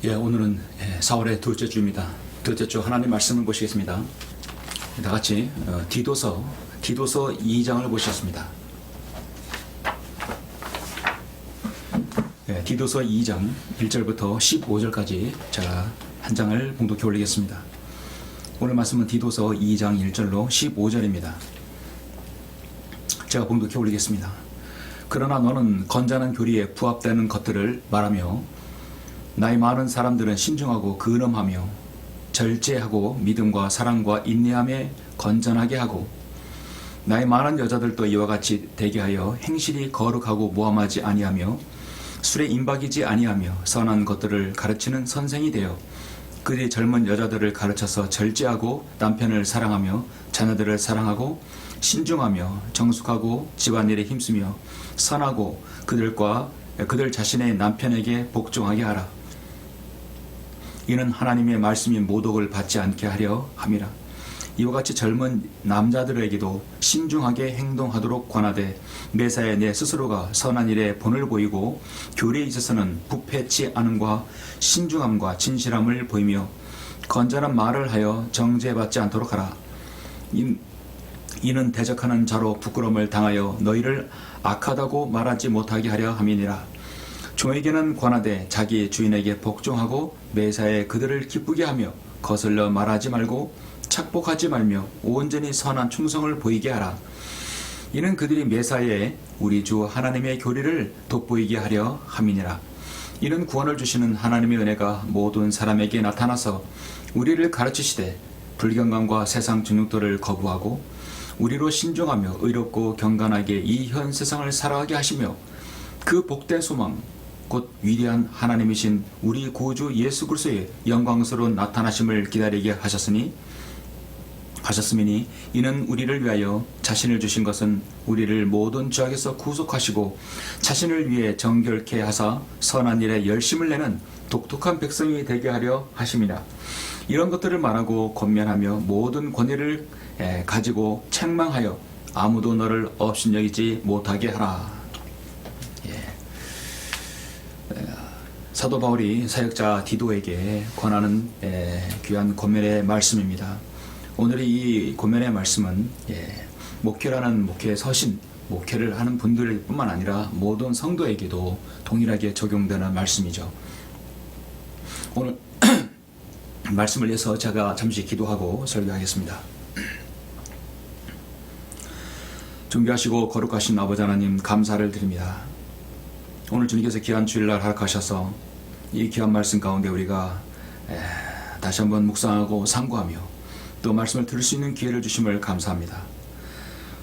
오늘은 4월의 둘째 주입니다. 둘째 주 하나님 말씀을 보시겠습니다. 다 같이 디도서 2장을 보시겠습니다. 디도서 2장 1절부터 15절까지 제가 한 장을 봉독해 올리겠습니다. 오늘 말씀은 디도서 2장 1절로 15절입니다. 제가 봉독해 올리겠습니다. 그러나 너는 건전한 교리에 부합되는 것들을 말하며 나이 많은 사람들은 신중하고 근엄하며 절제하고 믿음과 사랑과 인내함에 건전하게 하고 나이 많은 여자들도 이와 같이 되게 하여 행실이 거룩하고 모함하지 아니하며 술에 임박이지 아니하며 선한 것들을 가르치는 선생이 되어 그들이 젊은 여자들을 가르쳐서 절제하고 남편을 사랑하며 자녀들을 사랑하고 신중하며 정숙하고 집안일에 힘쓰며 선하고 그들 자신의 남편에게 복종하게 하라. 이는 하나님의 말씀이 모독을 받지 않게 하려 함이라. 이와 같이 젊은 남자들에게도 신중하게 행동하도록 권하되 매사에 내 스스로가 선한 일에 본을 보이고 교리에 있어서는 부패치 않음과 신중함과 진실함을 보이며 건전한 말을 하여 정죄받지 않도록 하라. 이는 대적하는 자로 부끄러움을 당하여 너희를 악하다고 말하지 못하게 하려 함이니라. 종에게는 권하되 자기 주인에게 복종하고 매사에 그들을 기쁘게 하며 거슬러 말하지 말고 착복하지 말며 온전히 선한 충성을 보이게 하라. 이는 그들이 매사에 우리 주 하나님의 교리를 돋보이게 하려 함이니라. 이는 구원을 주시는 하나님의 은혜가 모든 사람에게 나타나서 우리를 가르치시되 불경감과 세상 증욕들을 거부하고 우리로 신중하며 의롭고 경건하게 이 현 세상을 살아가게 하시며 그 복된 소망 곧 위대한 하나님이신 우리 구주 예수 그리스도의 영광스러운 나타나심을 기다리게 하셨음이니 이는 우리를 위하여 자신을 주신 것은 우리를 모든 죄악에서 구속하시고 자신을 위해 정결케 하사 선한 일에 열심을 내는 독특한 백성이 되게 하려 하심이라. 이런 것들을 말하고 권면하며 모든 권위를 가지고 책망하여 아무도 너를 업신여기지 못하게 하라. 사도 바울이 사역자 디도에게 권하는 귀한 권면의 말씀입니다. 오늘의 이 권면의 말씀은 목회라는 목회의 서신, 목회를 하는 분들 뿐만 아니라 모든 성도에게도 동일하게 적용되는 말씀이죠. 오늘 말씀을 위해서 제가 잠시 기도하고 설교하겠습니다. 존귀하시고 거룩하신 아버지 하나님, 감사를 드립니다. 오늘 주님께서 귀한 주일날 허락하셔서 이 귀한 말씀 가운데 우리가 다시 한번 묵상하고 상고하며 또 말씀을 들을 수 있는 기회를 주심을 감사합니다.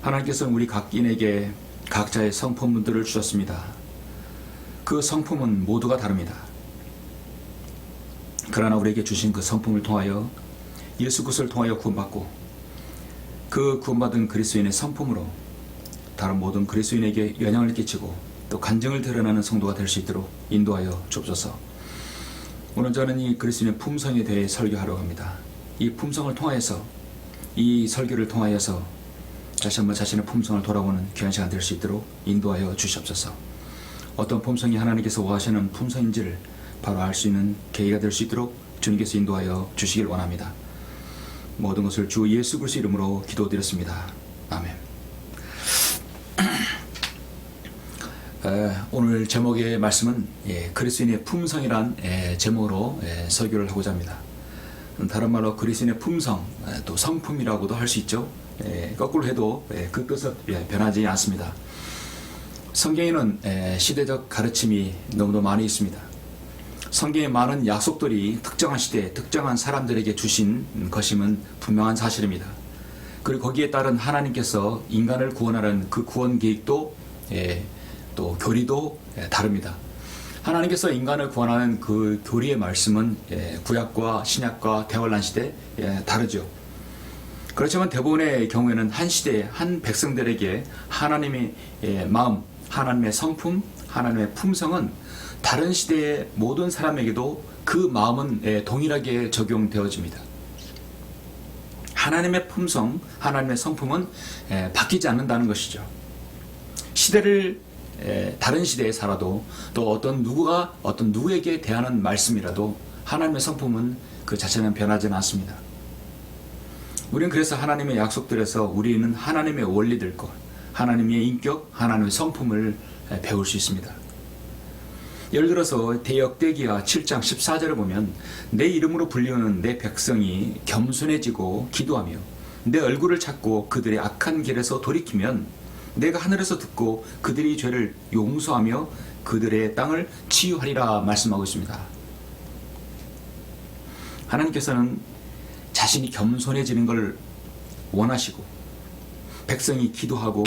하나님께서는 우리 각인에게 각자의 성품들을 주셨습니다. 그 성품은 모두가 다릅니다. 그러나 우리에게 주신 그 성품을 통하여 예수 그리스도를 통하여 구원받고 그 구원받은 그리스도인의 성품으로 다른 모든 그리스도인에게 영향을 끼치고 또 간증을 드러나는 성도가 될 수 있도록 인도하여 주옵소서. 오늘 저는 이 그리스도인의 품성에 대해 설교하려고 합니다. 이 품성을 통하여서, 이 설교를 통하여서 다시 한번 자신의 품성을 돌아보는 귀한 시간 될 수 있도록 인도하여 주시옵소서. 어떤 품성이 하나님께서 원하시는 품성인지를 바로 알 수 있는 계기가 될 수 있도록 주님께서 인도하여 주시길 원합니다. 모든 것을 주 예수 그리스도 이름으로 기도드렸습니다. 아멘. 오늘 제목의 말씀은 그리스도인의 품성이란 제목으로 설교를 하고자 합니다. 다른 말로 그리스도인의 품성, 또 성품이라고도 할 수 있죠. 거꾸로 해도 그 뜻은 변하지 않습니다. 성경에는 시대적 가르침이 너무도 많이 있습니다. 성경에 많은 약속들이 특정한 시대에 특정한 사람들에게 주신 것임은 분명한 사실입니다. 그리고 거기에 따른 하나님께서 인간을 구원하는 그 구원 계획도 또 교리도 다릅니다. 하나님께서 인간을 구원하는 그 교리의 말씀은 구약과 신약과 대환란 시대 다르죠. 그렇지만 대부분의 경우에는 한 시대에 한 백성들에게 하나님의 마음, 하나님의 성품, 하나님의 품성은 다른 시대의 모든 사람에게도 그 마음은 동일하게 적용되어집니다. 하나님의 품성, 하나님의 성품은 바뀌지 않는다는 것이죠. 시대를 다른 시대에 살아도 또 어떤 누구가 어떤 누구에게 대하는 말씀이라도 하나님의 성품은 그 자체는 변하지는 않습니다. 우리는 그래서 하나님의 약속들에서 우리는 하나님의 원리들과 하나님의 인격, 하나님의 성품을 배울 수 있습니다. 예를 들어서 대역대기하 7장 14절을 보면 내 이름으로 불리우는 내 백성이 겸손해지고 기도하며 내 얼굴을 찾고 그들의 악한 길에서 돌이키면 내가 하늘에서 듣고 그들의 죄를 용서하며 그들의 땅을 치유하리라 말씀하고 있습니다. 하나님께서는 자신이 겸손해지는 걸 원하시고 백성이 기도하고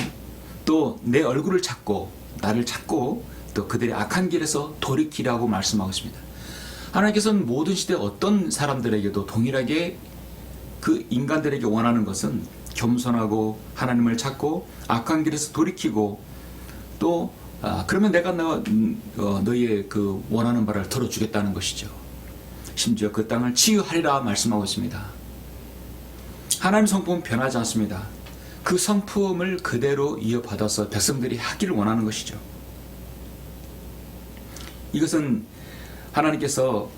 또 내 얼굴을 찾고 나를 찾고 또 그들의 악한 길에서 돌이키라고 말씀하고 있습니다. 하나님께서는 모든 시대 어떤 사람들에게도 동일하게 그 인간들에게 원하는 것은 겸손하고 하나님을 찾고 악한 길에서 돌이키고 또 그러면 내가 너희의 그 원하는 바를 들어주겠다는 것이죠. 심지어 그 땅을 치유하리라 말씀하고 있습니다. 하나님 성품은 변하지 않습니다. 그 성품을 그대로 이어받아서 백성들이 하기를 원하는 것이죠. 이것은 하나님께서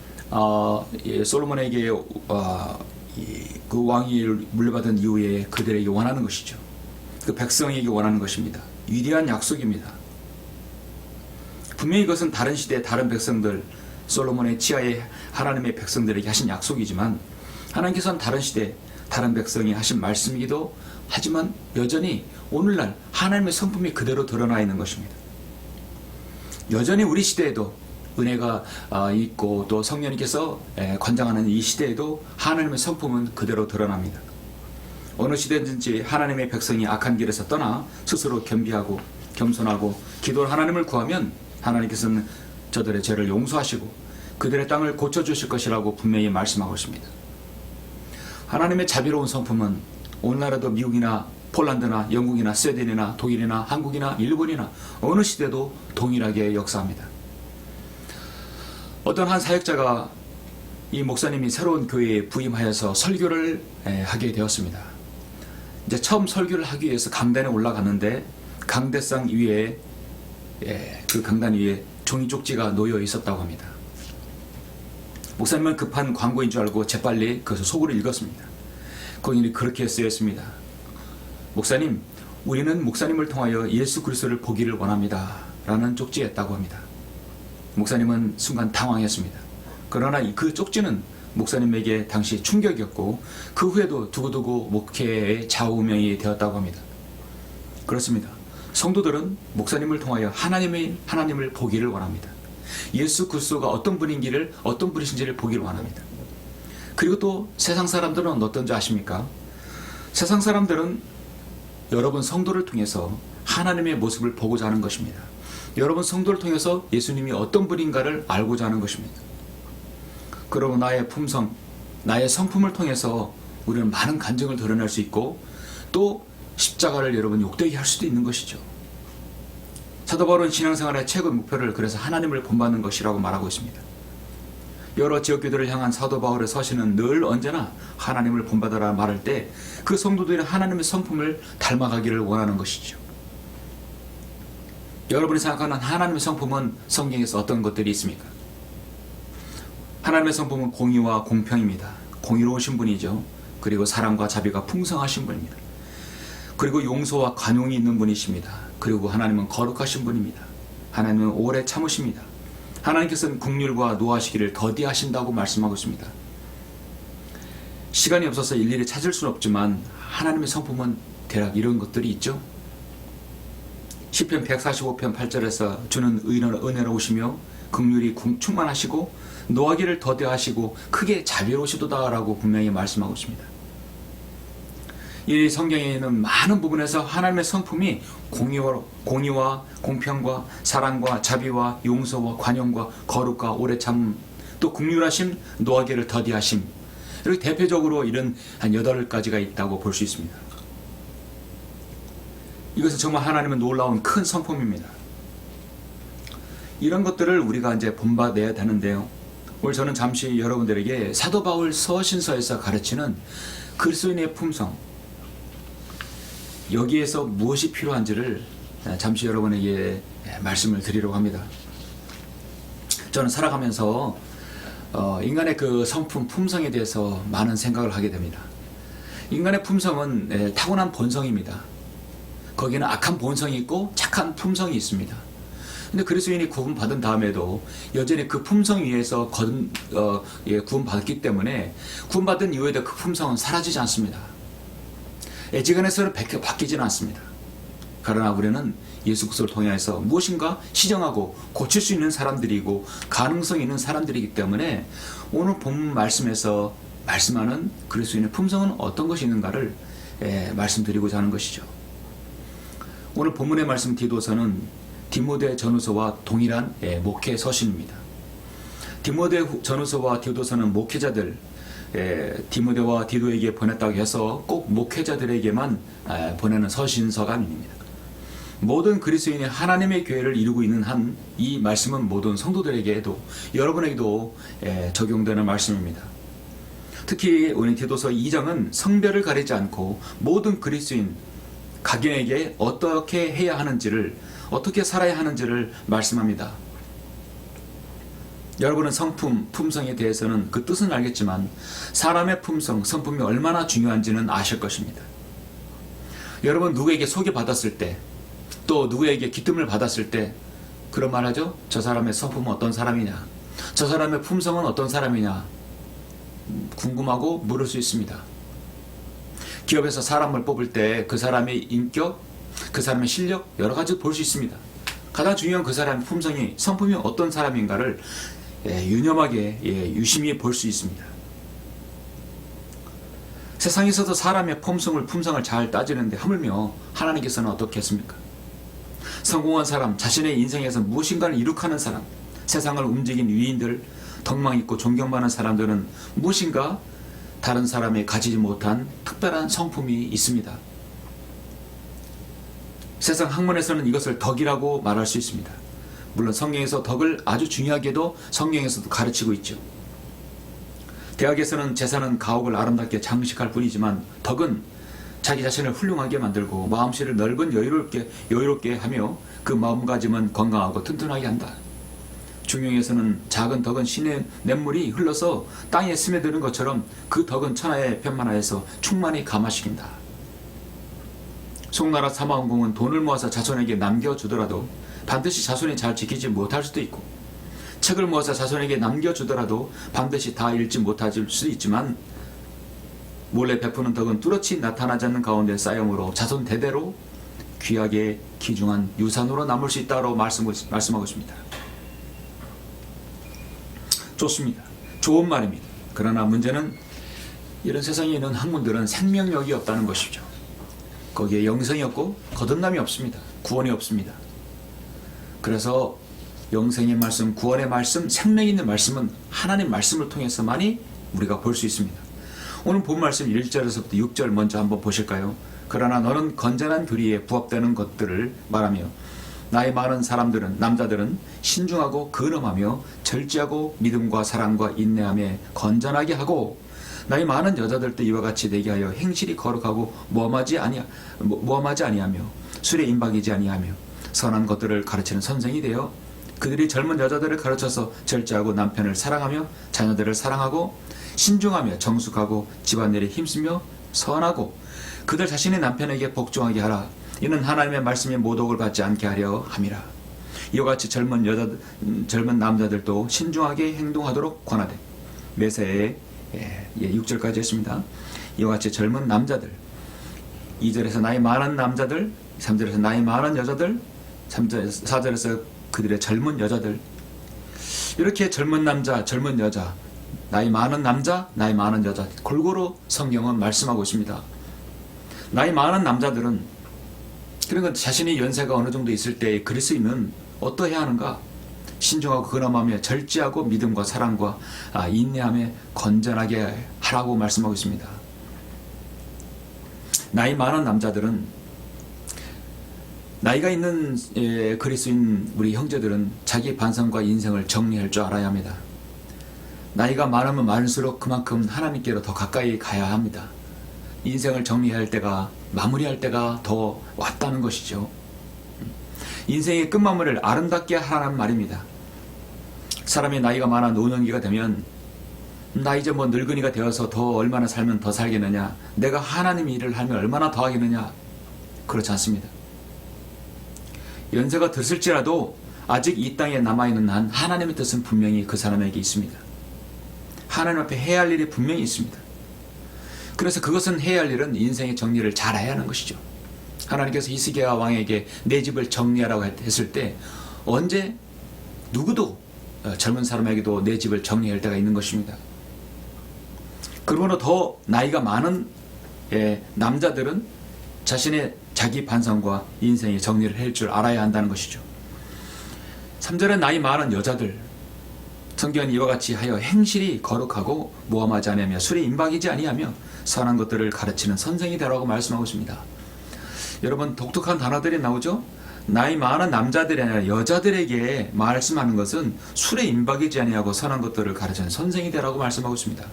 솔로몬에게 그 왕위를 물려받은 이후에 그들에게 원하는 것이죠. 그 백성에게 원하는 것입니다. 위대한 약속입니다. 분명히 이것은 다른 시대 다른 백성들 솔로몬의 치하의 하나님의 백성들에게 하신 약속이지만 하나님께서는 다른 시대 다른 백성이 하신 말씀이기도 하지만 여전히 오늘날 하나님의 성품이 그대로 드러나 있는 것입니다. 여전히 우리 시대에도 은혜가 있고 또 성령님께서 관장하는 이 시대에도 하나님의 성품은 그대로 드러납니다. 어느 시대든지 하나님의 백성이 악한 길에서 떠나 스스로 겸비하고 겸손하고 기도를 하나님을 구하면 하나님께서는 저들의 죄를 용서하시고 그들의 땅을 고쳐주실 것이라고 분명히 말씀하고 있습니다. 하나님의 자비로운 성품은 오늘날에도 미국이나 폴란드나 영국이나 스웨덴이나 독일이나 한국이나 일본이나 어느 시대도 동일하게 역사합니다. 어떤 한 사역자가 이 목사님이 새로운 교회에 부임하여서 설교를 하게 되었습니다. 이제 처음 설교를 하기 위해서 강단에 올라갔는데 강대상 위에 그 강단 위에 종이 쪽지가 놓여 있었다고 합니다. 목사님은 급한 광고인 줄 알고 재빨리 그 속으로 읽었습니다. 거기는 그렇게 쓰였습니다. 목사님, 우리는 목사님을 통하여 예수 그리스도를 보기를 원합니다. 라는 쪽지였다고 합니다. 목사님은 순간 당황했습니다. 그러나 그 쪽지는 목사님에게 당시 충격이었고 그 후에도 두고두고 목회의 좌우명이 되었다고 합니다. 그렇습니다. 성도들은 목사님을 통하여 하나님을 보기를 원합니다. 예수 그리스도가 어떤 분인지를 어떤 분이신지를 보기를 원합니다. 그리고 또 세상 사람들은 어떤지 아십니까? 세상 사람들은 여러분 성도를 통해서 하나님의 모습을 보고자 하는 것입니다. 여러분 성도를 통해서 예수님이 어떤 분인가를 알고자 하는 것입니다. 그러고 나의 품성, 나의 성품을 통해서 우리는 많은 간증을 드러낼 수 있고 또 십자가를 여러분 욕되게 할 수도 있는 것이죠. 사도 바울은 신앙생활의 최고 목표를 그래서 하나님을 본받는 것이라고 말하고 있습니다. 여러 지역교회들을 향한 사도 바울의 서신은 늘 언제나 하나님을 본받아라 말할 때 그 성도들이 하나님의 성품을 닮아가기를 원하는 것이죠. 여러분이 생각하는 하나님의 성품은 성경에서 어떤 것들이 있습니까? 하나님의 성품은 공의와 공평입니다. 공의로우신 분이죠. 그리고 사랑과 자비가 풍성하신 분입니다. 그리고 용서와 관용이 있는 분이십니다. 그리고 하나님은 거룩하신 분입니다. 하나님은 오래 참으십니다. 하나님께서는 긍휼과 노하시기를 더디하신다고 말씀하고 있습니다. 시간이 없어서 일일이 찾을 수는 없지만 하나님의 성품은 대략 이런 것들이 있죠. 시편 145편 8절에서 주는 은혜로우시며 긍휼이 충만하시고 노하기를 더디하시고 크게 자비로우시도다라고 분명히 말씀하고 있습니다. 이 성경에는 많은 부분에서 하나님의 성품이 공의와 공평과 사랑과 자비와 용서와 관용과 거룩과 오래 참 또 긍휼하심, 노하기를 더디하심 이렇게 대표적으로 이런 한 8가지가 있다고 볼 수 있습니다. 이것은 정말 하나님의 놀라운 큰 성품입니다. 이런 것들을 우리가 이제 본받아야 되는데요. 오늘 저는 잠시 여러분들에게 사도 바울 서신서에서 가르치는 그리스도인의 품성 여기에서 무엇이 필요한지를 잠시 여러분에게 말씀을 드리려고 합니다. 저는 살아가면서 인간의 그 성품, 품성에 대해서 많은 생각을 하게 됩니다. 인간의 품성은 타고난 본성입니다. 거기는 악한 본성이 있고 착한 품성이 있습니다. 근데 그리스도인이 구원받은 다음에도 여전히 그 품성 위에서 구원받았기 때문에 구원받은 이후에도 그 품성은 사라지지 않습니다. 애지간해서는 바뀌지는 않습니다. 그러나 우리는 예수 그리스도를 통해서 무엇인가 시정하고 고칠 수 있는 사람들이고 가능성이 있는 사람들이기 때문에 오늘 본문 말씀에서 말씀하는 그리스도인의 품성은 어떤 것이 있는가를 말씀드리고자 하는 것이죠. 오늘 본문의 말씀 디도서는 디모데 전후서와 동일한 목회 서신입니다. 디모데 전후서와 디도서는 목회자들, 디모데와 디도에게 보냈다고 해서 꼭 목회자들에게만 보내는 서신서가 아닙니다. 모든 그리스도인이 하나님의 교회를 이루고 있는 한 이 말씀은 모든 성도들에게도 여러분에게도 적용되는 말씀입니다. 특히 오늘 디도서 2장은 성별을 가리지 않고 모든 그리스도인 각인에게 어떻게 해야 하는지를, 어떻게 살아야 하는지를 말씀합니다. 여러분은 성품, 품성에 대해서는 그 뜻은 알겠지만 사람의 품성, 성품이 얼마나 중요한지는 아실 것입니다. 여러분 누구에게 소개받았을 때, 또 누구에게 기쁨을 받았을 때 그런 말 하죠? 저 사람의 성품은 어떤 사람이냐? 저 사람의 품성은 어떤 사람이냐? 궁금하고 물을 수 있습니다. 기업에서 사람을 뽑을 때 그 사람의 인격, 그 사람의 실력 여러 가지 볼 수 있습니다. 가장 중요한 그 사람의 품성이, 성품이 어떤 사람인가를 유념하게 유심히 볼 수 있습니다. 세상에서도 사람의 품성을 잘 따지는데 하물며 하나님께서는 어떻게 했습니까? 성공한 사람, 자신의 인생에서 무엇인가를 이룩하는 사람, 세상을 움직인 위인들, 덕망 있고 존경받는 사람들은 무엇인가 다른 사람이 가지지 못한 특별한 성품이 있습니다. 세상 학문에서는 이것을 덕이라고 말할 수 있습니다. 물론 성경에서 덕을 아주 중요하게도 성경에서도 가르치고 있죠. 대학에서는 재산은 가옥을 아름답게 장식할 뿐이지만 덕은 자기 자신을 훌륭하게 만들고 마음씨를 넓은 여유롭게 하며 그 마음가짐은 건강하고 튼튼하게 한다. 중용에서는 작은 덕은 신의 냇물이 흘러서 땅에 스며드는 것처럼 그 덕은 천하에 편만하여서 충만히 감화시킨다. 송나라 사마원공은 돈을 모아서 자손에게 남겨주더라도 반드시 자손이 잘 지키지 못할 수도 있고, 책을 모아서 자손에게 남겨주더라도 반드시 다 읽지 못할 수도 있지만 몰래 베푸는 덕은 뚜렷이 나타나지 않는 가운데 쌓여므로 자손 대대로 귀하게 귀중한 유산으로 남을 수 있다고 말씀하고 있습니다. 좋습니다. 좋은 말입니다. 그러나 문제는 이런 세상에 있는 학문들은 생명력이 없다는 것이죠. 거기에 영생이 없고 거듭남이 없습니다. 구원이 없습니다. 그래서 영생의 말씀, 구원의 말씀, 생명 있는 말씀은 하나님 말씀을 통해서만이 우리가 볼 수 있습니다. 오늘 본 말씀 1절에서부터 6절 먼저 한번 보실까요? 그러나 너는 건전한 교리에 부합되는 것들을 말하며 나이 많은 사람들은, 남자들은 신중하고 근엄하며 절제하고 믿음과 사랑과 인내함에 건전하게 하고, 나이 많은 여자들도 이와 같이 되게 하여 행실이 거룩하고 모험하지 아니하며 술에 임박이지 아니하며 선한 것들을 가르치는 선생이 되어 그들이 젊은 여자들을 가르쳐서 절제하고 남편을 사랑하며 자녀들을 사랑하고 신중하며 정숙하고 집안일에 힘쓰며 선하고 그들 자신의 남편에게 복종하게 하라. 이는 하나님의 말씀에 모독을 받지 않게 하려 함이라. 이와 같이 젊은 남자들도 신중하게 행동하도록 권하되. 메세에 6절까지 했습니다. 이와 같이 젊은 남자들, 2절에서 나이 많은 남자들, 3절에서 나이 많은 여자들, 4절에서 그들의 젊은 여자들, 이렇게 젊은 남자, 젊은 여자, 나이 많은 남자, 나이 많은 여자 골고루 성경은 말씀하고 있습니다. 나이 많은 남자들은, 그러니까 자신의 연세가 어느 정도 있을 때 그리스도인은 어떠해야 하는가? 신중하고 근엄하며 절제하고 믿음과 사랑과 인내함에 건전하게 하라고 말씀하고 있습니다. 나이 많은 남자들은, 나이가 있는 그리스도인 우리 형제들은 자기 반성과 인생을 정리할 줄 알아야 합니다. 나이가 많으면 많을수록 그만큼 하나님께로 더 가까이 가야 합니다. 인생을 정리할 때가, 마무리할 때가 더 왔다는 것이죠. 인생의 끝마무리를 아름답게 하라는 말입니다. 사람이 나이가 많아 노년기가 되면 나 이제 뭐 늙은이가 되어서 더 얼마나 살면 더 살겠느냐, 내가 하나님 일을 하면 얼마나 더 하겠느냐, 그렇지 않습니다. 연세가 들었을지라도 아직 이 땅에 남아있는 한 하나님의 뜻은 분명히 그 사람에게 있습니다. 하나님 앞에 해야 할 일이 분명히 있습니다. 그래서 그것은 해야 할 일은 인생의 정리를 잘 해야 하는 것이죠. 하나님께서 히스기야 왕에게 내 집을 정리하라고 했을 때 언제 누구도 젊은 사람에게도 내 집을 정리할 때가 있는 것입니다. 그러므로 더 나이가 많은 남자들은 자신의 자기 반성과 인생의 정리를 할 줄 알아야 한다는 것이죠. 3절에 나이 많은 여자들, 성경은 이와 같이 하여 행실이 거룩하고 모함하지 아니하며 술에 임박이지 아니하며 선한 것들을 가르치는 선생이 되라고 말씀하고 있습니다. 여러분, 독특한 단어들이 나오죠? 나이 많은 남자들이 아니라 여자들에게 말씀하는 것은 술에 임박이지 아니하고 선한 것들을 가르치는 선생이 되라고 말씀하고 있습니다.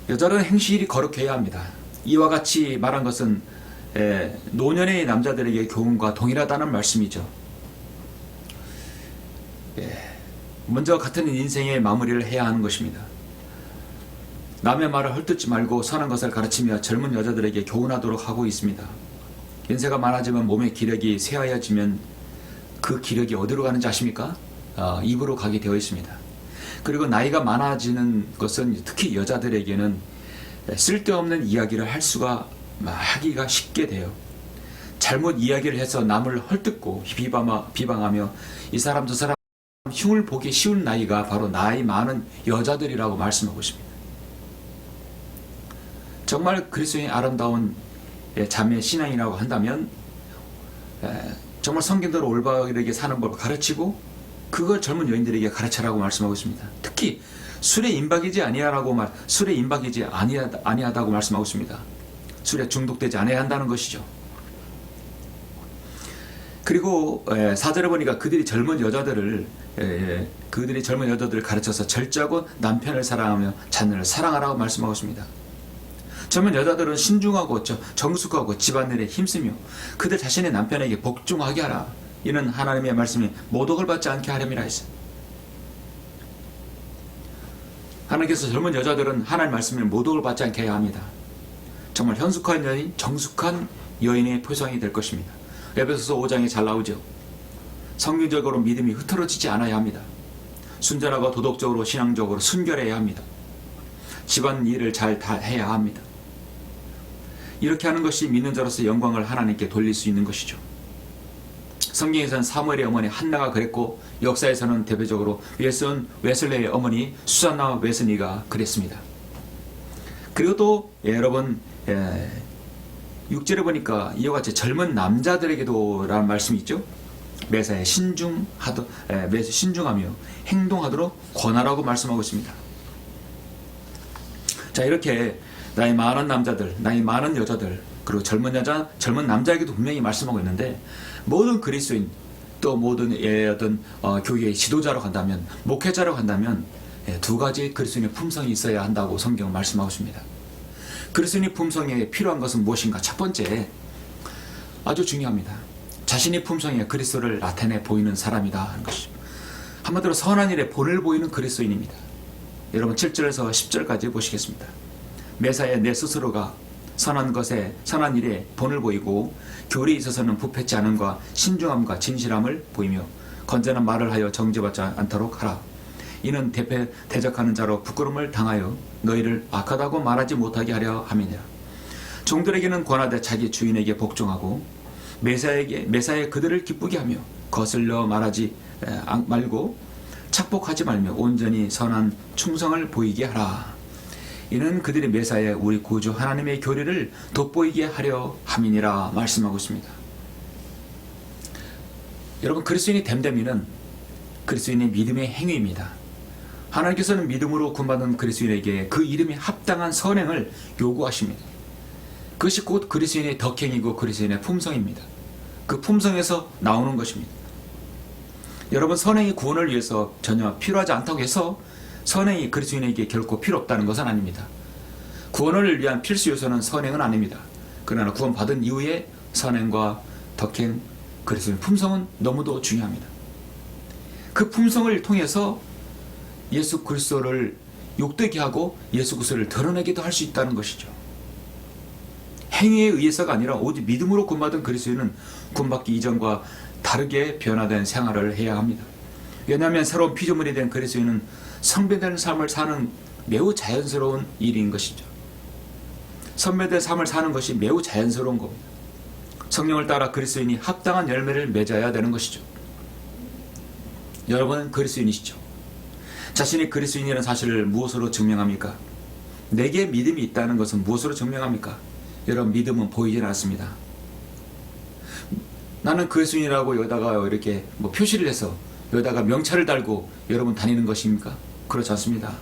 여자는 행실이 거룩해야 합니다. 이와 같이 말한 것은 노년의 남자들에게 교훈과 동일하다는 말씀이죠. 먼저 같은 인생의 마무리를 해야 하는 것입니다. 남의 말을 헐뜯지 말고 선한 것을 가르치며 젊은 여자들에게 교훈하도록 하고 있습니다. 연세가 많아지면 몸의 기력이 쇠하여지면 그 기력이 어디로 가는지 아십니까? 입으로 가게 되어 있습니다. 그리고 나이가 많아지는 것은 특히 여자들에게는 쓸데없는 이야기를 하기가 쉽게 돼요. 잘못 이야기를 해서 남을 헐뜯고 비방하며 이 사람 저 사람 흉을 보기 쉬운 나이가 바로 나이 많은 여자들이라고 말씀하고 있습니다. 정말 그리스도의 아름다운 자매 신앙이라고 한다면 정말 성경대로 올바르게 사는 법을 가르치고 그걸 젊은 여인들에게 가르치라고 말씀하고 있습니다. 특히 술에 임박이지 아니하다고 말씀하고 있습니다. 술에 중독되지 않아야 한다는 것이죠. 그리고 4절에 보니까 그들이 젊은 여자들을 가르쳐서 절제하고 남편을 사랑하며 자녀를 사랑하라고 말씀하고 있습니다. 젊은 여자들은 신중하고 정숙하고 집안일에 힘쓰며 그들 자신의 남편에게 복종하게 하라. 이는 하나님의 말씀이 모독을 받지 않게 하렴이라 했어요. 하나님께서 젊은 여자들은 하나님의 말씀에 모독을 받지 않게 해야 합니다. 정말 현숙한 여인, 정숙한 여인의 표상이 될 것입니다. 에베소서 5장에 잘 나오죠. 성경적으로 믿음이 흐트러지지 않아야 합니다. 순전하고 도덕적으로 신앙적으로 순결해야 합니다. 집안 일을 잘 다 해야 합니다. 이렇게 하는 것이 믿는 자로서 영광을 하나님께 돌릴 수 있는 것이죠. 성경에서는 사무엘의 어머니 한나가 그랬고 역사에서는 대표적으로 웨슬레의 어머니 수산나 웨슬리가 그랬습니다. 그리고 또 여러분 6절에 보니까 이와 같이 젊은 남자들에게도 라는 말씀이 있죠. 매사에 신중하며 행동하도록 권하라고 말씀하고 있습니다. 자, 이렇게 나이 많은 남자들, 나이 많은 여자들, 그리고 젊은 남자에게도 분명히 말씀하고 있는데 모든 그리스도인 또 모든 교회의 지도자로 간다면, 목회자로 간다면 두 가지 그리스도인의 품성이 있어야 한다고 성경은 말씀하고 있습니다. 그리스도인의 품성에 필요한 것은 무엇인가? 첫 번째, 아주 중요합니다. 자신의 품성에 그리스도를 나타내 보이는 사람이다 하는 것입니다. 한마디로 선한 일에 본을 보이는 그리스도인입니다. 여러분 7절에서 10절까지 보시겠습니다. 매사에 내 스스로가 선한 일에 본을 보이고 교리에 있어서는 부패치 않음과 신중함과 진실함을 보이며 건전한 말을 하여 정죄받지 않도록 하라. 이는 대적하는 자로 부끄러움을 당하여 너희를 악하다고 말하지 못하게 하려 함이니라. 종들에게는 권하되 자기 주인에게 복종하고 매사에 그들을 기쁘게 하며 거슬려 말하지 말고 착복하지 말며 온전히 선한 충성을 보이게 하라. 이는 그들이 매사에 우리 구주 하나님의 교리를 돋보이게 하려 함이니라 말씀하고 있습니다. 여러분, 그리스도인의 됨됨이는 그리스도인의 믿음의 행위입니다. 하나님께서는 믿음으로 구원받은 그리스도인에게 그 이름에 합당한 선행을 요구하십니다. 그것이 곧 그리스도인의 덕행이고 그리스도인의 품성입니다. 그 품성에서 나오는 것입니다. 여러분, 선행이 구원을 위해서 전혀 필요하지 않다고 해서 선행이 그리스도인에게 결코 필요 없다는 것은 아닙니다. 구원을 위한 필수 요소는 선행은 아닙니다. 그러나 구원받은 이후에 선행과 덕행, 그리스도인의 품성은 너무도 중요합니다. 그 품성을 통해서 예수 그리스도를 욕되게 하고 예수 그리스도를 드러내기도 할 수 있다는 것이죠. 행위에 의해서가 아니라 오직 믿음으로 구원받은 그리스도인은 구원받기 이전과 다르게 변화된 생활을 해야 합니다. 왜냐하면 새로운 피조물이 된 그리스도인은 성배된 삶을 사는 매우 자연스러운 일인 것이죠. 성배된 삶을 사는 것이 매우 자연스러운 겁니다. 성령을 따라 그리스도인이 합당한 열매를 맺어야 되는 것이죠. 여러분은 그리스도인이시죠. 자신이 그리스도인이라는 사실을 무엇으로 증명합니까? 내게 믿음이 있다는 것은 무엇으로 증명합니까? 여러분, 믿음은 보이질 않습니다. 나는 그리스도인이라고 여기다가 이렇게 표시를 해서 여기다가 명찰을 달고 여러분 다니는 것입니까? 그렇지 않습니다.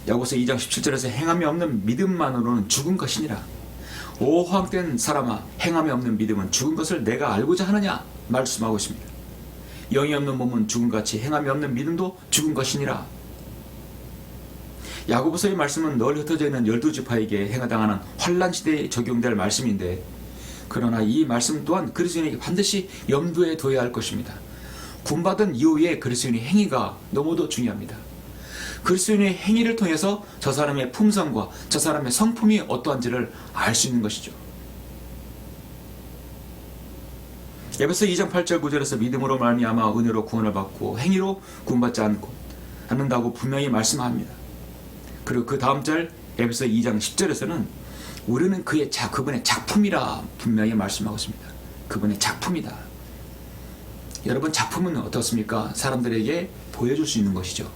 야고보서 2장 17절에서 행함이 없는 믿음만으로는 죽은 것이니라. 오 허황된 사람아, 행함이 없는 믿음은 죽은 것을 내가 알고자 하느냐 말씀하고 있습니다. 영이 없는 몸은 죽음같이 행함이 없는 믿음도 죽은 것이니라. 야고보서의 말씀은 널리 흩어져 있는 12지파에게 행하당하는 환난 시대에 적용될 말씀인데, 그러나 이 말씀 또한 그리스도인에게 반드시 염두에 둬야 할 것입니다. 구원받은 이후에 그리스도인의 행위가 너무도 중요합니다. 그리스도인의 행위를 통해서 저 사람의 품성과 저 사람의 성품이 어떠한지를 알 수 있는 것이죠. 에베소 2장 8절 9절에서 믿음으로 말미암아 은혜로 구원을 받고 행위로 구원받지 않는다고 분명히 말씀합니다. 그리고 그 다음 절 에베소 2장 10절에서는 우리는 그분의 작품이라 분명히 말씀하고 있습니다. 그분의 작품이다. 여러분, 작품은 어떻습니까? 사람들에게 보여줄 수 있는 것이죠.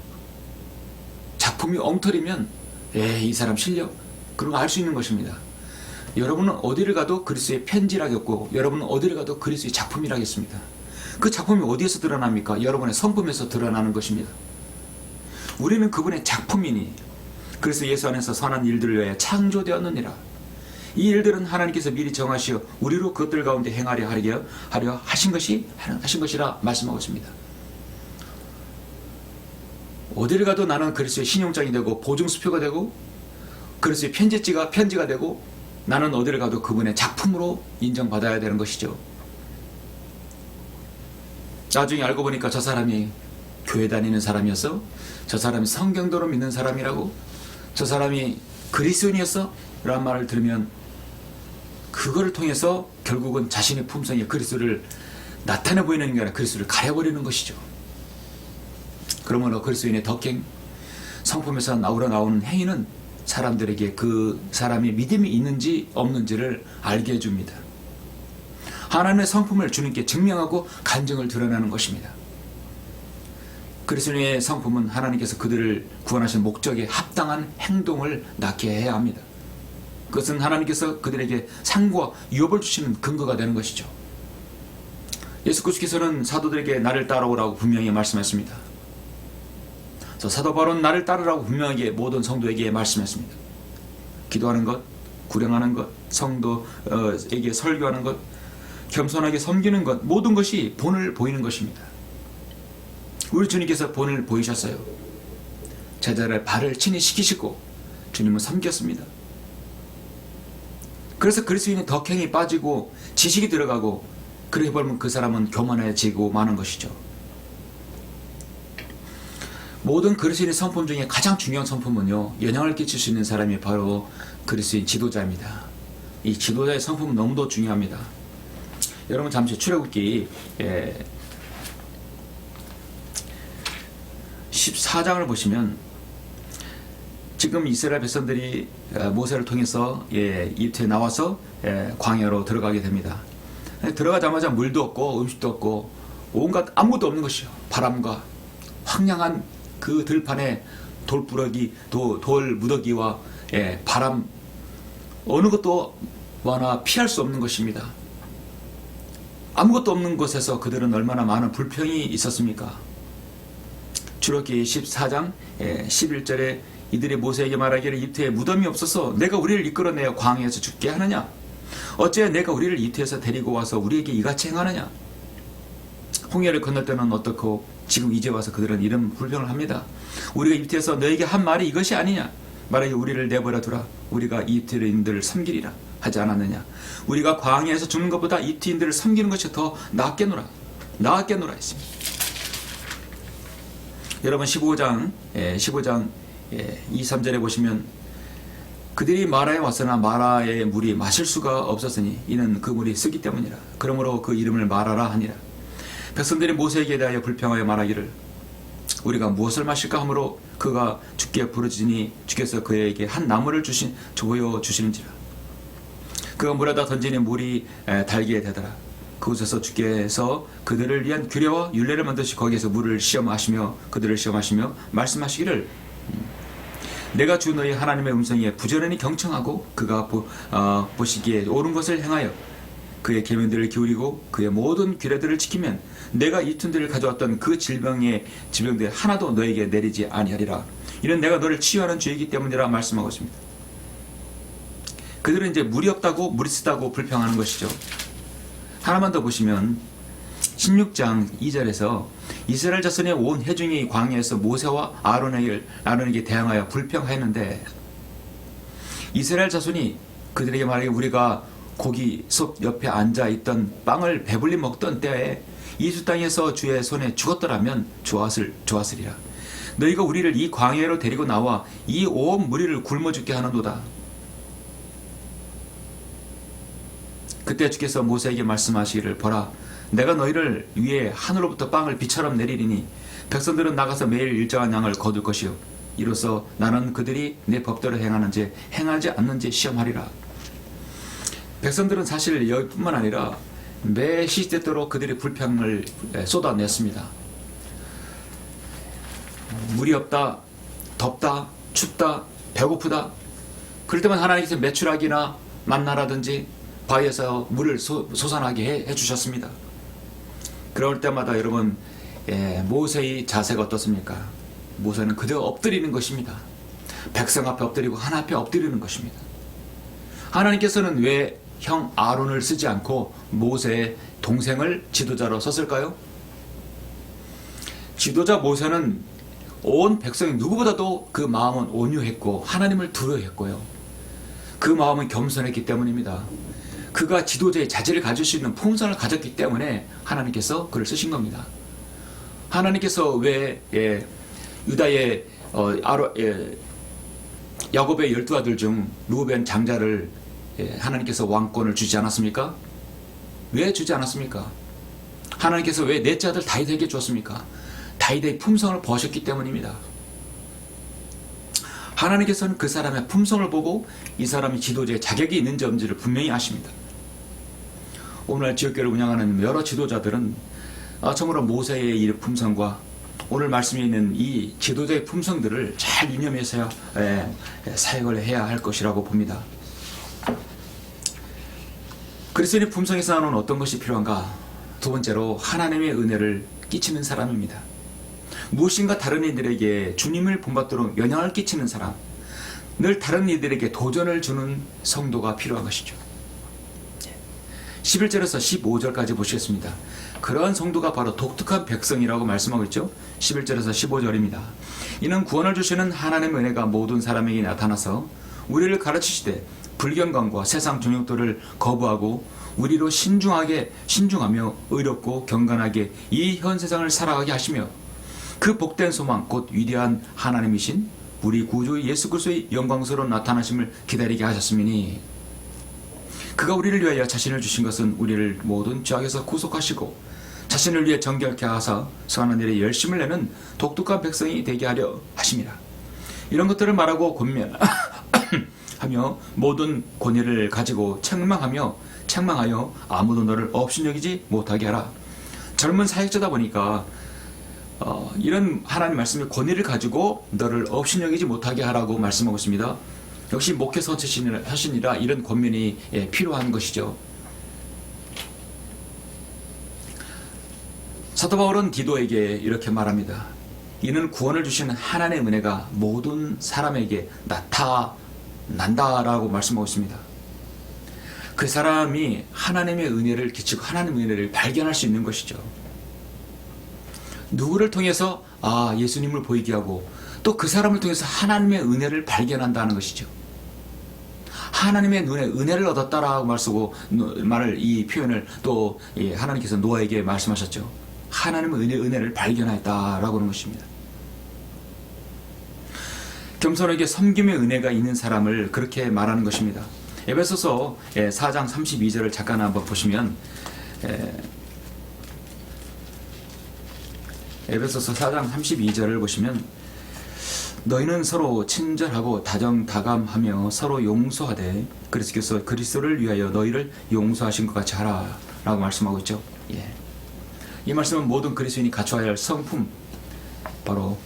작품이 엉터리면 이 사람 실력, 그런 거 알 수 있는 것입니다. 여러분은 어디를 가도 그리스도의 편지라겠고, 여러분은 어디를 가도 그리스도의 작품이라겠습니다. 그 작품이 어디에서 드러납니까? 여러분의 성품에서 드러나는 것입니다. 우리는 그분의 작품이니 그래서 예수 안에서 선한 일들을 위하여 창조되었느니라. 이 일들은 하나님께서 미리 정하시어 우리로 그것들 가운데 행하려 하신 것이라 말씀하고 있습니다. 어디를 가도 나는 그리스도의 신용장이 되고 보증수표가 되고 그리스도의 편지가 되고, 나는 어디를 가도 그분의 작품으로 인정받아야 되는 것이죠. 나중에 알고 보니까 저 사람이 교회 다니는 사람이었어? 저 사람이 성경도로 믿는 사람이라고? 저 사람이 그리스도인이었어? 라는 말을 들으면 그거를 통해서 결국은 자신의 품성에 그리스도를 나타내 보이는 게 아니라 그리스도를 가려버리는 것이죠. 그러므로 그리스도인의 덕행, 성품에서 나오는 행위는 사람들에게 그 사람이 믿음이 있는지 없는지를 알게 해줍니다. 하나님의 성품을 주님께 증명하고 간증을 드러내는 것입니다. 그리스도인의 성품은 하나님께서 그들을 구원하신 목적에 합당한 행동을 낳게 해야 합니다. 그것은 하나님께서 그들에게 상과 유업을 주시는 근거가 되는 것이죠. 예수 그리스도께서는 사도들에게 나를 따라오라고 분명히 말씀했습니다. 사도 바울은 나를 따르라고 분명하게 모든 성도에게 말씀했습니다. 기도하는 것, 구령하는 것, 성도에게 설교하는 것, 겸손하게 섬기는 것, 모든 것이 본을 보이는 것입니다. 우리 주님께서 본을 보이셨어요. 제자를 발을 친히 씻기시고 주님은 섬겼습니다. 그래서 그리스도인의 덕행이 빠지고 지식이 들어가고, 그렇게 보면 그 사람은 교만해지고 마는 것이죠. 모든 그리스도인의 성품 중에 가장 중요한 성품은요, 영향을 끼칠 수 있는 사람이 바로 그리스도인 지도자입니다. 이 지도자의 성품은 너무도 중요합니다. 여러분, 잠시 출애굽기 14장을 보시면, 지금 이스라엘 백성들이 모세를 통해서 이집트에 나와서 광야로 들어가게 됩니다. 들어가자마자 물도 없고 음식도 없고 온갖 아무것도 없는 것이요. 바람과 황량한 그 들판에 돌부러기, 돌 무더기와 바람, 어느 것도 하나 피할 수 없는 것입니다. 아무것도 없는 곳에서 그들은 얼마나 많은 불평이 있었습니까? 출애굽기 14장 11절에 이들이 모세에게 말하기를 이집트에 무덤이 없어서 내가 우리를 이끌어내어 광야에서 죽게 하느냐? 어째 내가 우리를 이집트에서 데리고 와서 우리에게 이같이 행하느냐? 홍해를 건널 때는 어떻고 지금 이제 와서 그들은 이런 불평을 합니다. 우리가 이집트에서 너에게 한 말이 이것이 아니냐? 말하기 우리를 내버려 두라. 우리가 이집트인들을 섬기리라 하지 않았느냐? 우리가 광야에서 죽는 것보다 이집트인들을 섬기는 것이 더 낫겠노라. 나와 깨노라 했습니다. 여러분 15장 2, 3절에 보시면 그들이 마라에 왔으나 마라의 물이 마실 수가 없었으니 이는 그 물이 쓰기 때문이라. 그러므로 그 이름을 마라라 하니라. 백성들이 모세에게 대하여 불평하여 말하기를 우리가 무엇을 마실까 하므로 그가 주께 부르짖으니 주께서 그에게 한 나무를 보여주시는지라. 그가 물에다 던지니 물이 달게 되더라. 그곳에서 주께서 그들을 위한 규례와 율례를 만드시 거기에서 물을 시험하시며 그들을 시험하시며 말씀하시기를 내가 주 너희 하나님의 음성에 부지런히 경청하고 그가 보시기에 옳은 것을 행하여 그의 계명들을 기울이고 그의 모든 규례들을 지키면 내가 이툰들을 가져왔던 그 질병들 하나도 너에게 내리지 아니하리라. 이는 내가 너를 치유하는 주이기 때문이라 말씀하고 있습니다. 그들은 이제 물이 없다고 물이 쓰다고 불평하는 것이죠. 하나만 더 보시면 16장 2절에서 이스라엘 자손의 온 회중이 광야에서 모세와 아론에게 대항하여 불평하였는데 이스라엘 자손이 그들에게 말하기를 우리가 고기 솥 옆에 앉아있던 빵을 배불리 먹던 때에 이수 땅에서 주의 손에 죽었더라면 좋았으리라. 너희가 우리를 이 광야로 데리고 나와 이 온 무리를 굶어 죽게 하는도다. 그때 주께서 모세에게 말씀하시기를 보라 내가 너희를 위해 하늘로부터 빵을 비처럼 내리리니 백성들은 나가서 매일 일정한 양을 거둘 것이요 이로써 나는 그들이 내 법대로 행하는지 행하지 않는지 시험하리라. 백성들은 사실 여기뿐만 아니라 매 시시때때로 그들의 불평을 쏟아냈습니다. 물이 없다, 덥다, 춥다, 배고프다. 그럴 때만 하나님께서 메추라기나 만나라든지 바위에서 물을 솟아나게 해주셨습니다. 그럴 때마다 여러분 모세의 자세가 어떻습니까? 모세는 그저 엎드리는 것입니다. 백성 앞에 엎드리고 하나님 앞에 엎드리는 것입니다. 하나님께서는 왜 형 아론을 쓰지 않고 모세의 동생을 지도자로 썼을까요? 지도자 모세는 온 백성이 누구보다도 그 마음은 온유했고 하나님을 두려워했고요. 그 마음은 겸손했기 때문입니다. 그가 지도자의 자질을 가질 수 있는 품성을 가졌기 때문에 하나님께서 그를 쓰신 겁니다. 하나님께서 왜 유다의 야곱의 12아들 중 루벤 장자를 하나님께서 왕권을 주지 않았습니까? 왜 주지 않았습니까? 하나님께서 왜 넷째 아들 다윗에게 줬습니까? 다윗의 품성을 보셨기 때문입니다. 하나님께서는 그 사람의 품성을 보고 이 사람이 지도자의 자격이 있는지 없는지를 분명히 아십니다. 오늘날 지역교회를 운영하는 여러 지도자들은 참으로 모세의 이 품성과 오늘 말씀에 있는 이 지도자의 품성들을 잘 유념해서 사역을 해야 할 것이라고 봅니다. 그리스도인의 품성에서 나오는 어떤 것이 필요한가? 두 번째로 하나님의 은혜를 끼치는 사람입니다. 무엇인가 다른 이들에게 주님을 본받도록 영향을 끼치는 사람, 늘 다른 이들에게 도전을 주는 성도가 필요한 것이죠. 11절에서 15절까지 보시겠습니다. 그러한 성도가 바로 독특한 백성이라고 말씀하고 있죠. 11절에서 15절입니다. 이는 구원을 주시는 하나님의 은혜가 모든 사람에게 나타나서 우리를 가르치시되 불경건과 세상 정욕들을 거부하고 우리로 신중하며 의롭고 경건하게 이 현 세상을 살아가게 하시며 그 복된 소망 곧 위대한 하나님이신 우리 구주 예수 그리스도의 영광스러운 나타나심을 기다리게 하셨음이니 그가 우리를 위하여 자신을 주신 것은 우리를 모든 죄악에서 구속하시고 자신을 위해 정결케 하사 선한 일에 열심을 내는 독특한 백성이 되게 하려 하심이라. 이런 것들을 말하고 권면하며 모든 권위를 가지고 책망하여 아무도 너를 업신여기지 못하게 하라. 젊은 사역자다 보니까 이런 하나님 말씀의 권위를 가지고 너를 업신여기지 못하게 하라고 말씀하고 있습니다. 역시 목회 선체하시니라 이런 권면이 필요한 것이죠. 사도 바울은 디도에게 이렇게 말합니다. 이는 구원을 주시는 하나님의 은혜가 모든 사람에게 나타난다라고 말씀하고 있습니다. 그 사람이 하나님의 은혜를 끼치고 하나님의 은혜를 발견할 수 있는 것이죠. 누구를 통해서 예수님을 보이게 하고 또 그 사람을 통해서 하나님의 은혜를 발견한다는 것이죠. 하나님의 눈에 은혜를 얻었다라고 이 표현을 또 하나님께서 노아에게 말씀하셨죠. 하나님의 은혜를 발견하였다라고 하는 것입니다. 겸손하게 섬김의 은혜가 있는 사람을 그렇게 말하는 것입니다. 에베소서 4장 32절을 잠깐 한번 보시면, 에베소서 4장 32절을 보시면, 너희는 서로 친절하고 다정다감하며 서로 용서하되 그리스도께서 그리스도를 위하여 너희를 용서하신 것 같이 하라 라고 말씀하고 있죠. 이 말씀은 모든 그리스도인이 갖춰야 할 성품, 바로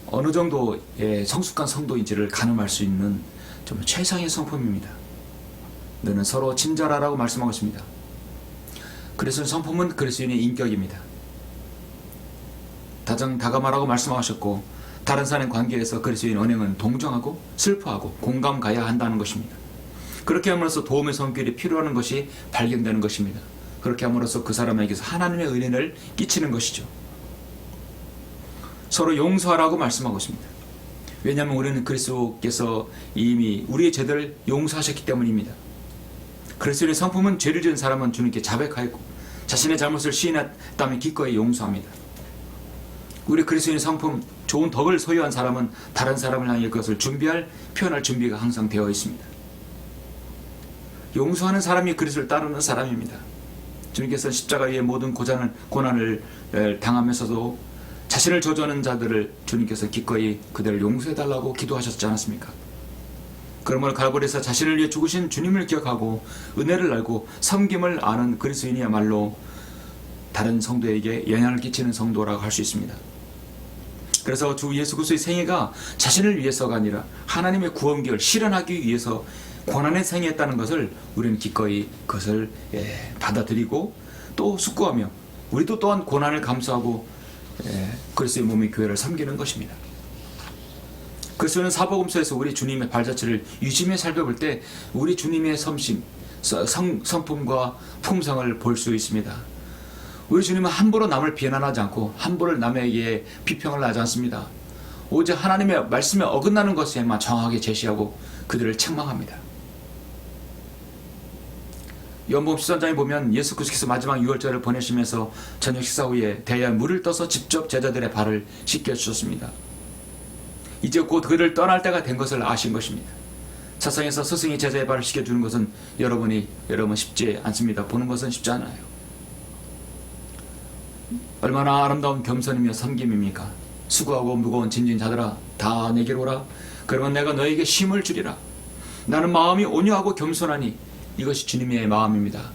어느 정도 성숙한 성도인지를 가늠할 수 있는 좀 최상의 성품입니다. 너는 서로 친절하라고 말씀하고 있습니다. 그리스도의 성품은 그리스도인의 인격입니다. 다정다감하라고 말씀하셨고, 다른 사람의 관계에서 그리스도인 언행은 동정하고 슬퍼하고 공감 가야 한다는 것입니다. 그렇게 함으로써 도움의 손길이 필요한 것이 발견되는 것입니다. 그렇게 함으로써 그 사람에게서 하나님의 은혜를 끼치는 것이죠. 서로 용서하라고 말씀하고 있습니다. 왜냐하면 우리는 그리스도께서 이미 우리의 죄들을 용서하셨기 때문입니다. 그리스도의 성품은 죄를 지은 사람은 주님께 자백하였고 자신의 잘못을 시인했다면 기꺼이 용서합니다. 우리 그리스도의 성품, 좋은 덕을 소유한 사람은 다른 사람을 향해 그것을 표현할 준비가 항상 되어 있습니다. 용서하는 사람이 그리스도를 따르는 사람입니다. 주님께서는 십자가 위에 모든 고난을 당하면서도 자신을 저주하는 자들을 주님께서 기꺼이 그들을 용서해달라고 기도하셨지 않았습니까? 그러므로 갈보리에서 자신을 위해 죽으신 주님을 기억하고 은혜를 알고 섬김을 아는 그리스도인이야말로 다른 성도에게 영향을 끼치는 성도라고 할 수 있습니다. 그래서 주 예수 그리스도의 생애가 자신을 위해서가 아니라 하나님의 구원계를 실현하기 위해서 고난의 생애였다는 것을 우리는 기꺼이 그것을 받아들이고 또 숙고하며 우리도 또한 고난을 감수하고 그리스도의 몸의 교회를 섬기는 것입니다. 그리스도는 사복음서에서 우리 주님의 발자취를 유심히 살펴볼 때 우리 주님의 성품과 품성을 볼 수 있습니다. 우리 주님은 함부로 남을 비난하지 않고 함부로 남에게 비평을 하지 않습니다. 오직 하나님의 말씀에 어긋나는 것에만 정확하게 제시하고 그들을 책망합니다. 요한복음 13장에 보면 예수 그리스도께서 마지막 유월절을 보내시면서 저녁 식사 후에 대야에 물을 떠서 직접 제자들의 발을 씻겨주셨습니다. 이제 곧 그를 떠날 때가 된 것을 아신 것입니다. 세상에서 스승이 제자의 발을 씻겨주는 것은 여러분 쉽지 않습니다. 보는 것은 쉽지 않아요. 얼마나 아름다운 겸손이며 섬김입니까? 수고하고 무거운 짐진 자들아 다 내게로 오라. 그러면 내가 너에게 쉼을 주리라. 나는 마음이 온유하고 겸손하니 이것이 주님의 마음입니다.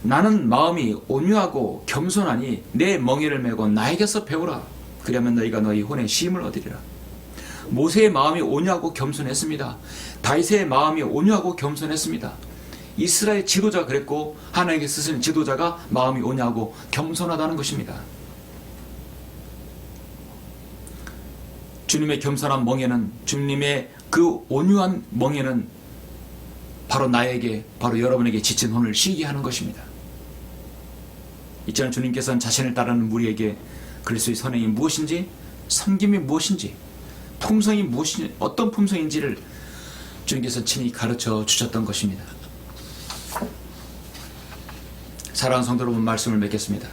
나는 마음이 온유하고 겸손하니 내 멍에를 메고 나에게서 배우라. 그러면 너희가 너희 혼의 쉼을 얻으리라. 모세의 마음이 온유하고 겸손했습니다. 다윗의 마음이 온유하고 겸손했습니다. 이스라엘 지도자가 그랬고 하나님께 쓰신 지도자가 마음이 온유하고 겸손하다는 것입니다. 주님의 겸손한 멍에는, 주님의 그 온유한 멍에는 바로 나에게, 바로 여러분에게 지친 혼을 쉬게 하는 것입니다. 이처럼 주님께서는 자신을 따르는 우리에게 그리스도의 선행이 무엇인지, 섬김이 무엇인지, 품성이 무엇인지, 어떤 품성인지를 주님께서 친히 가르쳐 주셨던 것입니다. 사랑하는 성도 여러분, 말씀을 맺겠습니다.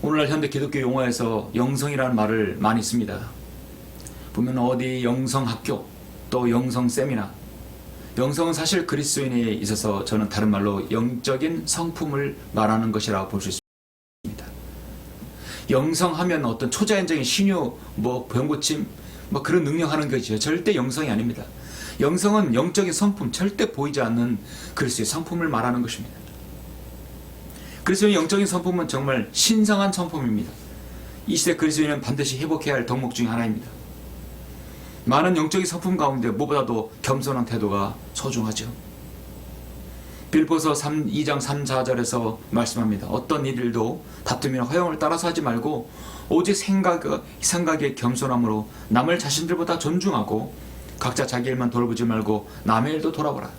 오늘날 현대 기독교 용어에서 영성이라는 말을 많이 씁니다. 보면 어디 영성학교, 또 영성세미나, 영성은 사실 그리스도인에 있어서 저는 다른 말로 영적인 성품을 말하는 것이라고 볼 수 있습니다. 영성하면 어떤 초자연적인 신유, 병고침, 그런 능력하는 것이죠. 절대 영성이 아닙니다. 영성은 영적인 성품, 절대 보이지 않는 그리스도의 성품을 말하는 것입니다. 그리스도의 영적인 성품은 정말 신성한 성품입니다. 이 시대 그리스도인은 반드시 회복해야 할 덕목 중에 하나입니다. 많은 영적인 성품 가운데 무엇보다도 겸손한 태도가 소중하죠. 빌보서 2장 3, 4절에서 말씀합니다. 어떤 일도 다툼이나 허영을 따라서 하지 말고 오직 생각의 겸손함으로 남을 자신들보다 존중하고 각자 자기 일만 돌보지 말고 남의 일도 돌아보라.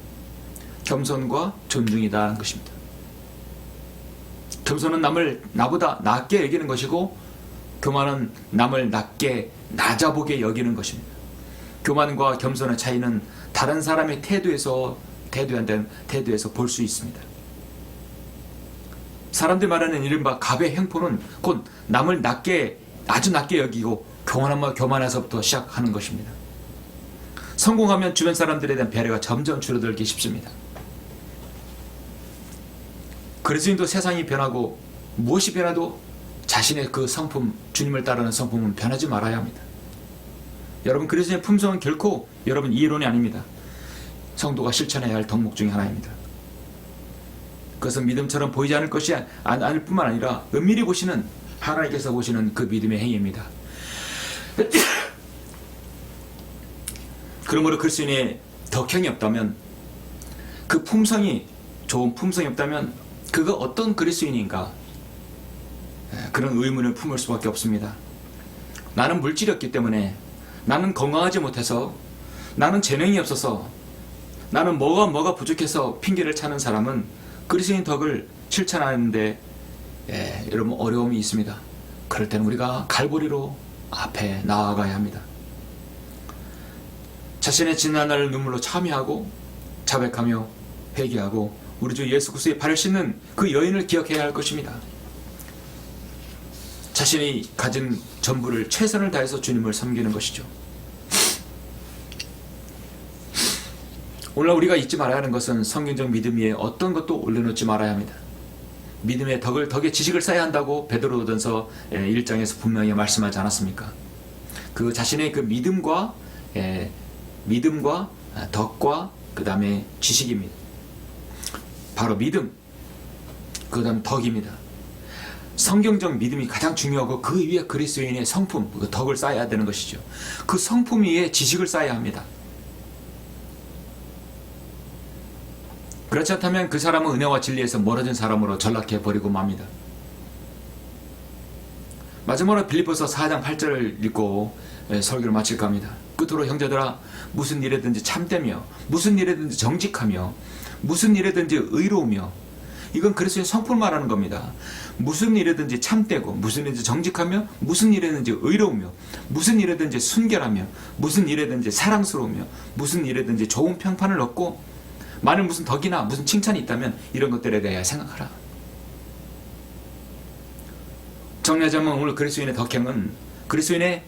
겸손과 존중이다 것입니다. 겸손은 남을 나보다 낮게 여기는 것이고 교만은 남을 낮아보게 여기는 것입니다. 교만과 겸손의 차이는 다른 사람의 태도에서 볼 수 있습니다. 사람들이 말하는 이른바 갑의 행포는 곧 남을 낮게, 아주 낮게 여기고 교만해서부터 시작하는 것입니다. 성공하면 주변 사람들에 대한 배려가 점점 줄어들기 쉽습니다. 그리스도인도 세상이 변하고 무엇이 변화도 자신의 그 성품, 주님을 따르는 성품은 변하지 말아야 합니다. 여러분, 그리스도의 품성은 결코 여러분 이론이 아닙니다. 성도가 실천해야 할 덕목 중에 하나입니다. 그것은 믿음처럼 보이지 않을 것이 아닐 뿐만 아니라 은밀히 보시는, 하나님께서 보시는 그 믿음의 행위입니다. 그러므로 그리스도인의 덕행이 없다면, 그 품성이 좋은 품성이 없다면 그가 어떤 그리스도인인가, 그런 의문을 품을 수밖에 없습니다. 나는 물질이 없기 때문에, 나는 건강하지 못해서, 나는 재능이 없어서, 나는 뭐가 부족해서 핑계를 차는 사람은 그리스도인 덕을 실천하는데 여러분 어려움이 있습니다. 그럴 때는 우리가 갈보리로 앞에 나아가야 합니다. 자신의 지난 날을 눈물로 참여하고 자백하며 회개하고 우리 주 예수 그리스도의 발을 씻는 그 여인을 기억해야 할 것입니다. 자신이 가진 전부를 최선을 다해서 주님을 섬기는 것이죠. 오늘 우리가 잊지 말아야 하는 것은 성경적 믿음 위에 어떤 것도 올려놓지 말아야 합니다. 믿음의 덕의 지식을 쌓아야 한다고 베드로전서 1장에서 분명히 말씀하지 않았습니까? 그 자신의 그 믿음과 덕과 그 다음에 지식입니다. 바로 믿음, 그 다음 덕입니다. 성경적 믿음이 가장 중요하고 그 위에 그리스도인의 성품, 그 덕을 쌓아야 되는 것이죠. 그 성품 위에 지식을 쌓아야 합니다. 그렇지 않다면 그 사람은 은혜와 진리에서 멀어진 사람으로 전락해 버리고 맙니다. 마지막으로 빌립보서 4장 8절을 읽고 설교를 마칠까 합니다. 끝으로 형제들아, 무슨 일에든지 참되며 무슨 일에든지 정직하며 무슨 일에든지 의로우며, 이건 그리스도의 성품을 말하는 겁니다. 무슨 일에든지 참되고 무슨 일에든지 정직하며 무슨 일에든지 의로우며 무슨 일에든지 순결하며 무슨 일에든지 사랑스러우며 무슨 일에든지 좋은 평판을 얻고, 만일 무슨 덕이나 무슨 칭찬이 있다면 이런 것들에 대해 생각하라. 정리하자면 오늘 그리스도인의 덕행은, 그리스도인의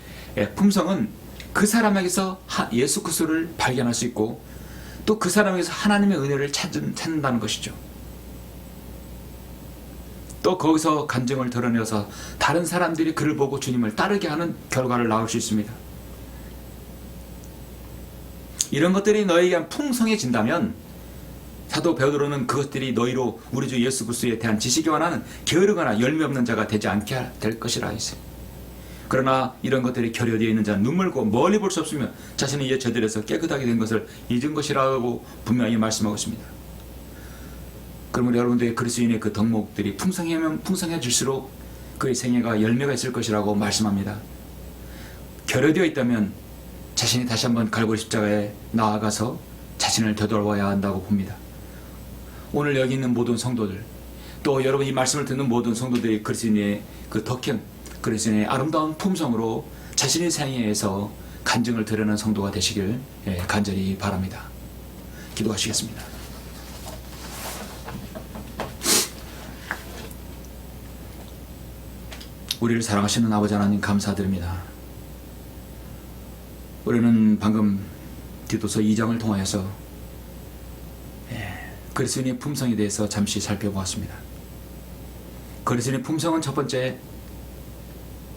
품성은 그 사람에게서 예수 그리스도를 발견할 수 있고 또 그 사람에게서 하나님의 은혜를 찾는다는 것이죠. 또 거기서 간증을 드러내서 다른 사람들이 그를 보고 주님을 따르게 하는 결과를 낳을 수 있습니다. 이런 것들이 너에게 풍성해진다면 사도 베드로는 그것들이 너희로 우리 주 예수 그리스도에 대한 지식에 관한 게으르거나 열매 없는 자가 되지 않게 될 것이라 했어요. 그러나 이런 것들이 결여되어 있는 자는 눈멀고 멀리 볼 수 없으며 자신의 옛 죄들에서 깨끗하게 된 것을 잊은 것이라고 분명히 말씀하고 있습니다. 그러므로 여러분들의 그리스도인의 그 덕목들이 풍성하면 풍성해질수록 그의 생애가 열매가 있을 것이라고 말씀합니다. 결여되어 있다면 자신이 다시 한번 갈보리 십자가에 나아가서 자신을 되돌아와야 한다고 봅니다. 오늘 여기 있는 모든 성도들, 또 여러분 이 말씀을 듣는 모든 성도들이 그리스도인의 그 덕행, 그리스도인의 아름다운 품성으로 자신의 생애에서 간증을 드리는 성도가 되시길 간절히 바랍니다. 기도하시겠습니다. 우리를 사랑하시는 아버지 하나님 감사드립니다. 우리는 방금 디도서 2장을 통하여서 그리스도인의 품성에 대해서 잠시 살펴보았습니다. 그리스도인의 품성은 첫 번째,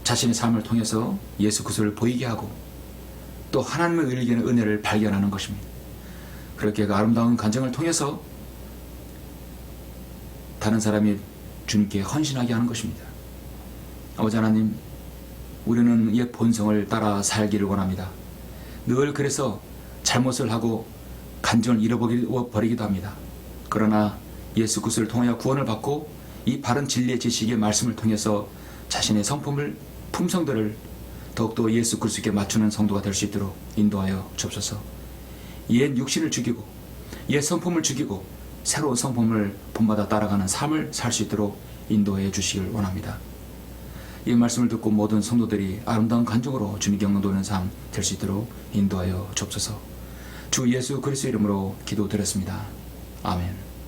자신의 삶을 통해서 예수 그리스도를 보이게 하고 또 하나님의 의를 은혜를 발견하는 것입니다. 그렇게 그 아름다운 간증을 통해서 다른 사람이 주님께 헌신하게 하는 것입니다. 아버지 하나님, 우리는 옛 본성을 따라 살기를 원합니다. 늘 그래서 잘못을 하고 간증을 잃어버리기도 합니다. 그러나 예수 그리스도를 통하여 구원을 받고 이 바른 진리의 지식의 말씀을 통해서 자신의 성품을, 품성들을 더욱더 예수 그리스도께 맞추는 성도가 될 수 있도록 인도하여 주옵소서. 옛 육신을 죽이고 옛 성품을 죽이고 새로운 성품을 본받아 따라가는 삶을 살 수 있도록 인도해 주시길 원합니다. 이 말씀을 듣고 모든 성도들이 아름다운 간증으로 주님께 영광 돌리는 삶 될 수 있도록 인도하여 주옵소서. 주 예수 그리스도 이름으로 기도드렸습니다. 아멘.